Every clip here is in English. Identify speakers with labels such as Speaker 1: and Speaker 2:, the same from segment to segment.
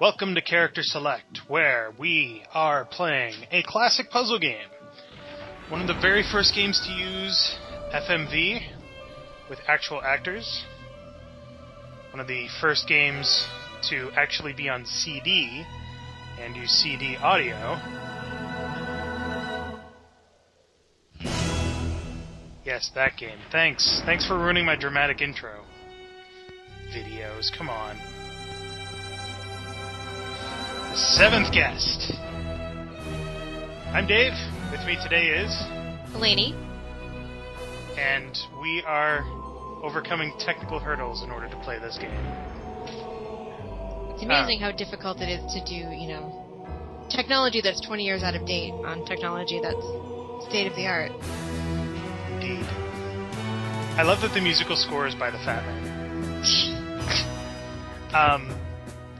Speaker 1: Welcome to CharacterSelect, where we are playing a classic puzzle game. One of the very first games to use FMV with actual actors. One of the first games to actually be on CD and use CD audio. Yes, that game. Thanks for ruining my dramatic intro. Videos, come on. The seventh guest. I'm Dave. With me today is
Speaker 2: Elene.
Speaker 1: And we are overcoming technical hurdles in order to play this game.
Speaker 2: It's amazing how difficult it is to do, technology that's 20 years out of date on technology that's state of the art.
Speaker 1: Indeed. I love that the musical score is by the Fat Man.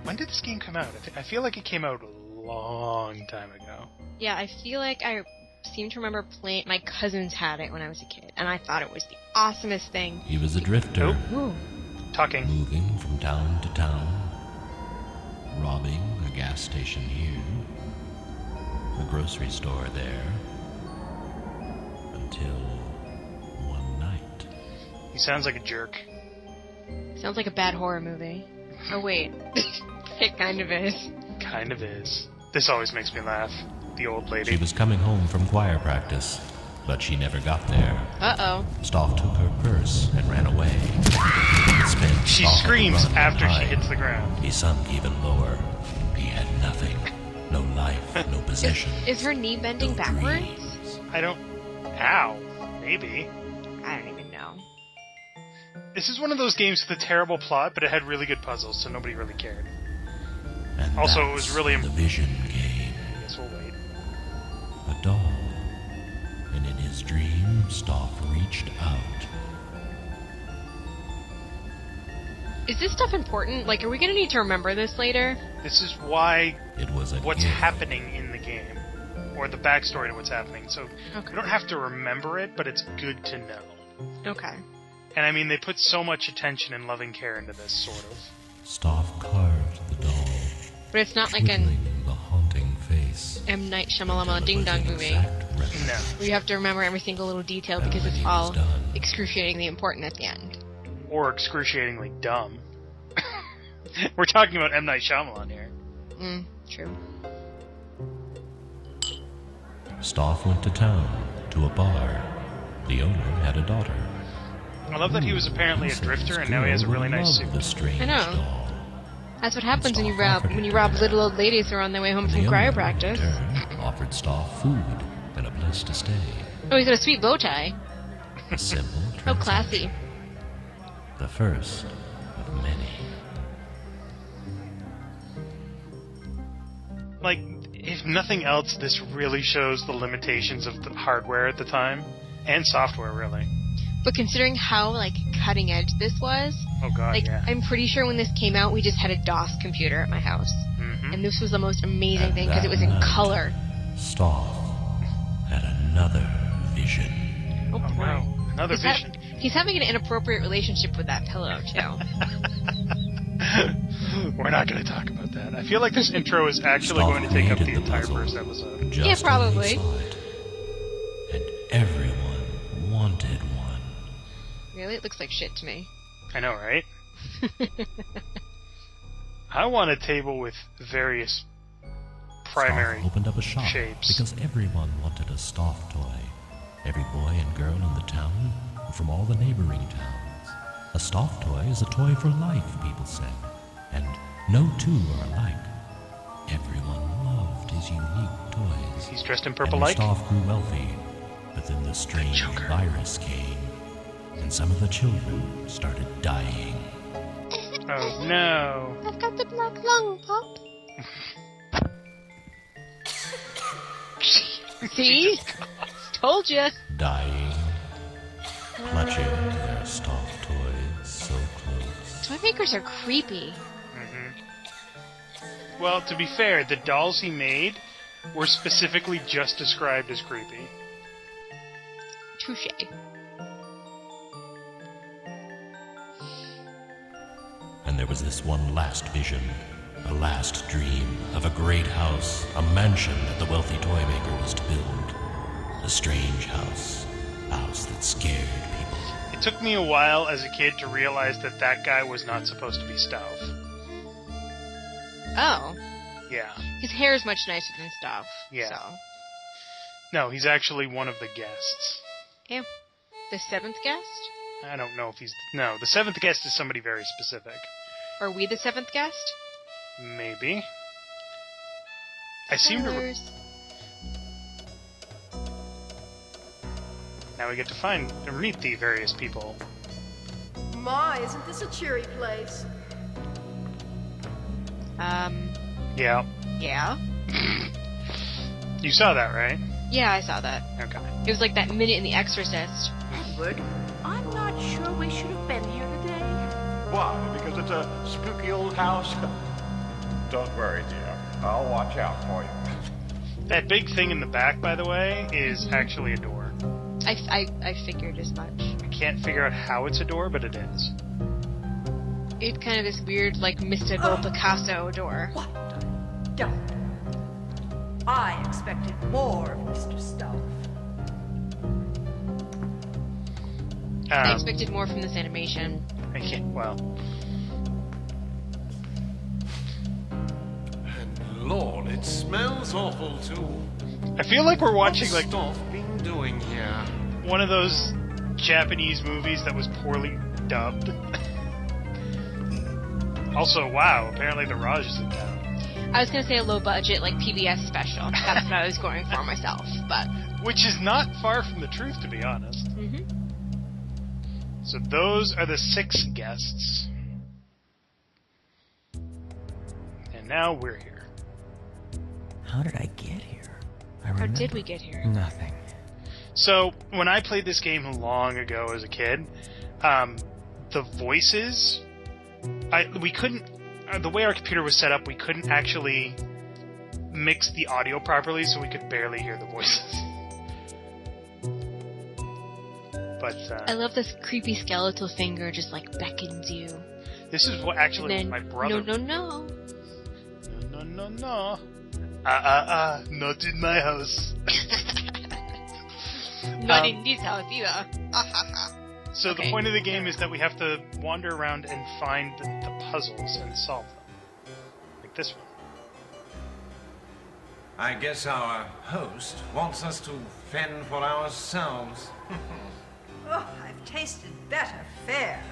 Speaker 1: When did this game come out? I feel like it came out a long time ago.
Speaker 2: Yeah, I feel like I seem to remember playing. My cousins had it when I was a kid, and I thought it was the awesomest thing.
Speaker 3: He was a drifter.
Speaker 1: Oh. Talking.
Speaker 3: Moving from town to town. Robbing a gas station here. A grocery store there. Until one night.
Speaker 1: He sounds like a jerk.
Speaker 2: Sounds like a bad horror movie. Oh, wait. It kind of is.
Speaker 1: Kind of is. This always makes me laugh. The old lady.
Speaker 3: She was coming home from choir practice, but she never got there.
Speaker 2: Uh-oh.
Speaker 3: Stoff took her purse and ran away.
Speaker 1: She screams after she hits the ground.
Speaker 3: He sunk even lower. He had nothing. No life, no possession.
Speaker 2: Is her knee bending backwards?
Speaker 3: Dreams.
Speaker 1: I don't... Ow. Maybe.
Speaker 2: I don't even know.
Speaker 1: This is one of those games with a terrible plot, but it had really good puzzles, so nobody really cared.
Speaker 3: And
Speaker 1: also, it was really...
Speaker 3: the vision game.
Speaker 1: I guess we'll wait.
Speaker 3: A dog. And in his dream, Stoff reached out.
Speaker 2: Is this stuff important? Like, are we going to need to remember this later?
Speaker 1: This is why...
Speaker 3: It was
Speaker 1: what's
Speaker 3: gift.
Speaker 1: happening in the game. Or the backstory to what's happening. So,
Speaker 2: Okay.
Speaker 1: we don't have to remember it, but it's good to know.
Speaker 2: Okay.
Speaker 1: And I mean, they put so much attention and loving care into this, sort of.
Speaker 3: Stoff carved the doll.
Speaker 2: But it's not like an
Speaker 3: twiddling the haunting face.
Speaker 2: M. Night Shyamalan Ding Dong movie,
Speaker 1: No.
Speaker 2: where you have to remember every single little detail because it's all excruciatingly important at the end.
Speaker 1: Or excruciatingly dumb. We're talking about M. Night Shyamalan here.
Speaker 2: True.
Speaker 3: Stoff went to town, to a bar. The owner had a daughter.
Speaker 1: I love that he was apparently a drifter, and now he has a really nice suit.
Speaker 3: The strange
Speaker 2: I know.
Speaker 3: doll.
Speaker 2: That's what happens when you rob little old ladies who are on their way home from
Speaker 3: The
Speaker 2: choir
Speaker 3: owner,
Speaker 2: practice.
Speaker 3: in turn, offered Stoff food and a place to stay.
Speaker 2: Oh, he's got a sweet bow tie.
Speaker 3: A simple
Speaker 2: How classy.
Speaker 3: The first of many.
Speaker 1: Like, if nothing else, this really shows the limitations of the hardware at the time. And software, really.
Speaker 2: But considering how, cutting edge this was,
Speaker 1: Oh god, yeah.
Speaker 2: I'm pretty sure when this came out, we just had a DOS computer at my house.
Speaker 1: Mm-hmm.
Speaker 2: And this was the most amazing
Speaker 3: And
Speaker 2: thing because it was
Speaker 3: that
Speaker 2: in
Speaker 3: night,
Speaker 2: color.
Speaker 3: Stoff had another vision.
Speaker 2: Oh,
Speaker 1: Oh
Speaker 2: boy.
Speaker 1: no, another vision.
Speaker 2: He's having an inappropriate relationship with that pillow, too.
Speaker 1: We're not going to talk about that. I feel like this intro is actually
Speaker 3: Stoff
Speaker 1: going to take up the
Speaker 3: created the
Speaker 1: entire
Speaker 3: puzzle.
Speaker 1: first episode.
Speaker 3: Just
Speaker 2: Yeah,
Speaker 3: as he
Speaker 2: probably.
Speaker 3: saw it. And everyone wanted one.
Speaker 2: Really? It looks like shit to me.
Speaker 1: I know, right? I want a table with various primary
Speaker 3: Stoff opened up a shop
Speaker 1: shapes.
Speaker 3: because everyone wanted a Stoff toy. Every boy and girl in the town, and from all the neighboring towns. A Stoff toy is a toy for life, people said. And no two are alike. Everyone loved his unique toys.
Speaker 1: He's dressed in purple
Speaker 3: and
Speaker 1: like?
Speaker 3: Stoff grew wealthy, but then the strange
Speaker 1: Joker.
Speaker 3: virus came, and some of the children started dying.
Speaker 1: Oh no.
Speaker 2: I've got the black lung, Pop. See? Told you.
Speaker 3: Dying, clutching their Stoff toys so close.
Speaker 2: Toy makers are creepy.
Speaker 1: Well, to be fair, the dolls he made were specifically just described as creepy.
Speaker 2: Touche.
Speaker 3: And there was this one last vision, The last dream of a great house, a mansion that the wealthy toy maker was to build. A strange house, a house that scared people.
Speaker 1: It took me a while as a kid to realize that that guy was not supposed to be Stove.
Speaker 2: Oh.
Speaker 1: Yeah.
Speaker 2: His hair is much nicer than Stove.
Speaker 1: Yeah.
Speaker 2: So.
Speaker 1: No, he's actually one of the guests.
Speaker 2: Yeah. The seventh guest?
Speaker 1: I don't know if he's... No, the seventh guest is somebody very specific.
Speaker 2: Are we the seventh guest?
Speaker 1: Maybe. I seem to... Now we get to find or meet the various people.
Speaker 4: My, isn't this a cheery place?
Speaker 1: Yeah.
Speaker 2: Yeah?
Speaker 1: You saw that, right?
Speaker 2: Yeah, I saw that.
Speaker 1: Okay.
Speaker 2: It was like that minute in The Exorcist.
Speaker 4: Edward, I'm not sure we should have been here today.
Speaker 5: Why? Because it's a spooky old house? Don't worry, dear. I'll watch out for you.
Speaker 1: That big thing in the back, by the way, is actually a door.
Speaker 2: I figured as much.
Speaker 1: I can't figure out how it's a door, but it is.
Speaker 2: It's kind of this weird, like, mystical Picasso door.
Speaker 4: What? Don't. I expected more of Mr. Stuff.
Speaker 2: I expected more from this animation.
Speaker 1: I can't, well...
Speaker 6: And Lord, it smells awful too.
Speaker 1: I feel like we're watching, like,
Speaker 6: What's Stoff been doing here?
Speaker 1: one of those Japanese movies that was poorly dubbed. Also, wow, apparently the Raj is in town.
Speaker 2: I was gonna say a low budget, like, PBS special. That's what I was going for myself, but...
Speaker 1: Which is not far from the truth, to be honest.
Speaker 2: Mm-hmm.
Speaker 1: So those are the 6 guests. And now we're here.
Speaker 7: How did I get here?
Speaker 2: How did we get here?
Speaker 7: Nothing.
Speaker 1: So, when I played this game long ago as a kid, the voices... we couldn't... the way our computer was set up, we couldn't actually mix the audio properly, so we could barely hear the voices. But,
Speaker 2: I love this creepy skeletal finger just, like, beckons you.
Speaker 1: this is what actually
Speaker 2: And then,
Speaker 1: my brother...
Speaker 2: No.
Speaker 1: No. Not in my house.
Speaker 2: Not in this house either.
Speaker 1: So
Speaker 2: Okay.
Speaker 1: the point of the game is that we have to wander around and find the puzzles and solve them. Like this one.
Speaker 6: I guess our host wants us to fend for ourselves.
Speaker 4: Oh, I've tasted better fare.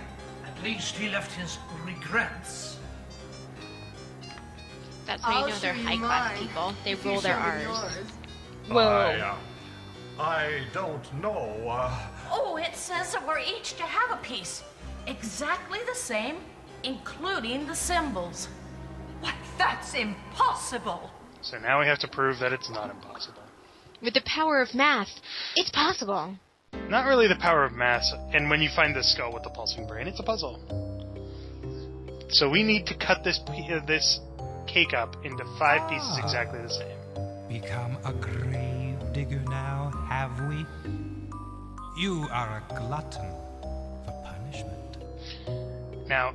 Speaker 8: At least he left his regrets.
Speaker 2: That's how you
Speaker 4: I'll
Speaker 2: know they're
Speaker 4: show you
Speaker 2: high-class
Speaker 4: mine,
Speaker 2: people. They
Speaker 4: if you
Speaker 2: roll their
Speaker 4: show me
Speaker 2: R's.
Speaker 4: yours.
Speaker 2: Whoa.
Speaker 5: I don't know,
Speaker 9: Oh, it says that we're each to have a piece. Exactly the same, including the symbols.
Speaker 4: What? That's impossible.
Speaker 1: So now we have to prove that it's not impossible.
Speaker 2: With the power of math, it's possible.
Speaker 1: Not really the power of math, and when you find the skull with the pulsing brain, it's a puzzle. So we need to cut this cake up into 5 pieces exactly the same.
Speaker 10: Become a grave digger now, have we? You are a glutton for punishment.
Speaker 1: Now,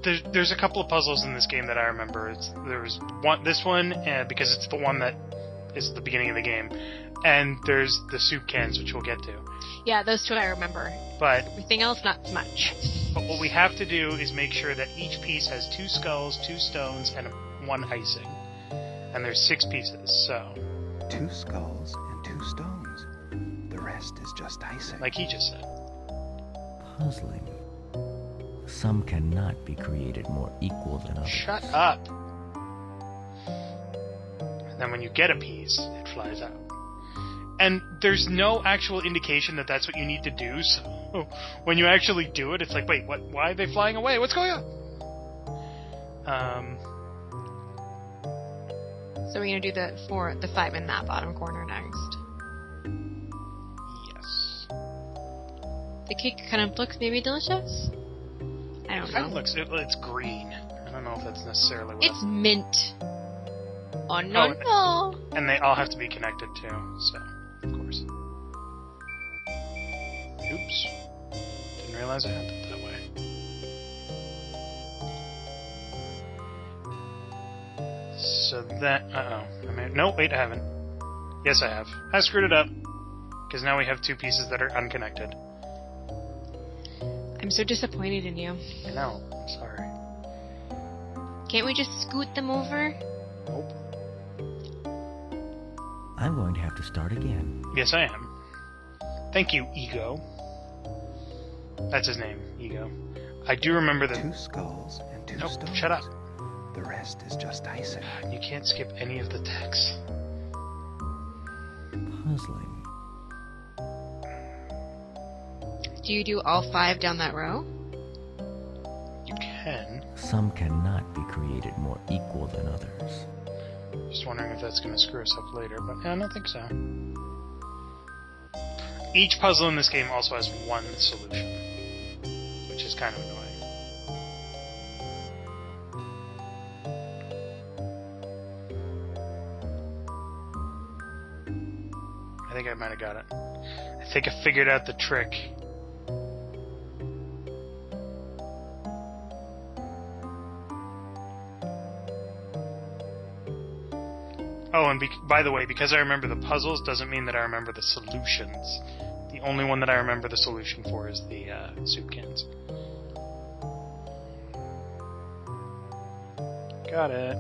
Speaker 1: there's a couple of puzzles in this game that I remember. There's this one, because it's the one that is at the beginning of the game, and there's the soup cans, which we'll get to.
Speaker 2: Yeah, those 2 I remember.
Speaker 1: But
Speaker 2: Everything else, not so much.
Speaker 1: what we have to do is make sure that each piece has 2 skulls, 2 stones, and 1 icing. And there's 6 pieces, so...
Speaker 11: 2 skulls and 2 stones. The rest is just icing.
Speaker 1: Like he just said.
Speaker 7: Puzzling. Some cannot be created more equal than others.
Speaker 1: Shut up! And then when you get a piece, it flies out. And there's no actual indication that that's what you need to do, so when you actually do it, it's like, wait, what? Why are they flying away? What's going on?
Speaker 2: So we're gonna do the 5 in that bottom corner next.
Speaker 1: Yes.
Speaker 2: The cake kind of looks maybe delicious? I don't
Speaker 1: It kind
Speaker 2: know.
Speaker 1: of looks... It's green. I don't know if that's necessarily what...
Speaker 2: It's mint. Oh, no.
Speaker 1: And they all have to be connected, too, so... Of course. Oops. Didn't realize I had it that way. So that... No, wait, I haven't. Yes, I have. I screwed it up. Because now we have two pieces that are unconnected.
Speaker 2: I'm so disappointed in you.
Speaker 1: I know. I'm sorry.
Speaker 2: Can't we just scoot them over?
Speaker 1: Nope.
Speaker 7: I'm going to have to start again.
Speaker 1: Yes, I am. Thank you, Ego. That's his name, Ego. I do remember the...
Speaker 11: 2 skulls and 2 stones.
Speaker 1: Shut up.
Speaker 11: The rest is just icing.
Speaker 1: You can't skip any of the text.
Speaker 7: Puzzling.
Speaker 2: Do you do all 5 down that row?
Speaker 1: You can.
Speaker 7: Some cannot be created more equal than others.
Speaker 1: Just wondering if that's going to screw us up later, but I don't think so. Each puzzle in this game also has one solution, which is kind of annoying. I think I might have got it. I think I figured out the trick. Oh, and by the way, because I remember the puzzles doesn't mean that I remember the solutions. The only one that I remember the solution for is the soup cans. Got it.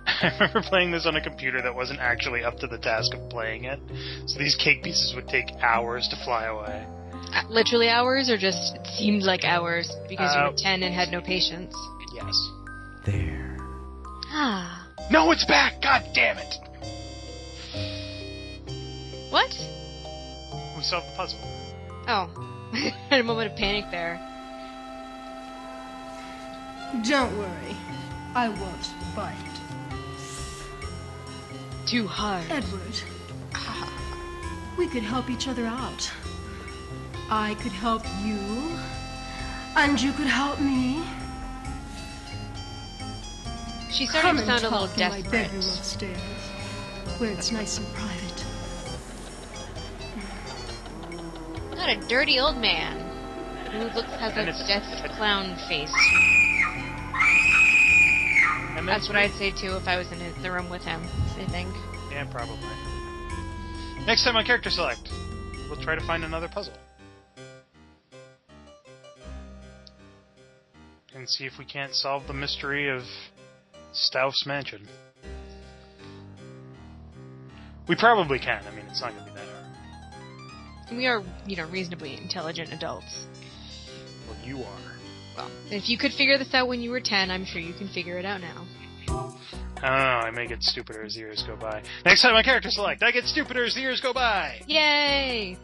Speaker 1: I remember playing this on a computer that wasn't actually up to the task of playing it, so these cake pieces would take hours to fly away.
Speaker 2: Literally hours, or just it seemed like hours because you were 10 and had no patience?
Speaker 1: Yes.
Speaker 7: There.
Speaker 2: Ah.
Speaker 1: No, it's back! God damn it!
Speaker 2: What?
Speaker 1: We solved the puzzle.
Speaker 2: Oh. I had a moment of panic there.
Speaker 12: Don't worry. I won't bite.
Speaker 2: Too hard.
Speaker 12: Edward. We could help each other out. I could help you, and you could help me.
Speaker 2: She's starting to sound a little
Speaker 12: desperate. My bedroom
Speaker 2: desperate.
Speaker 12: upstairs, where it's nice and private.
Speaker 2: Not a dirty old man who has a death clown face.
Speaker 1: And
Speaker 2: that's what I'd say too if I was in the room with him, I think.
Speaker 1: Yeah, probably. Next time on Character Select, we'll try to find another puzzle. And see if we can't solve the mystery of Stauff's mansion. We probably can. I mean, it's not going to be that hard.
Speaker 2: We are, reasonably intelligent adults.
Speaker 1: Well, you are.
Speaker 2: Well, if you could figure this out when you were 10, I'm sure you can figure it out now.
Speaker 1: I don't know, I may get stupider as the years go by. Next time on Character Select, I get stupider as the years go by!
Speaker 2: Yay!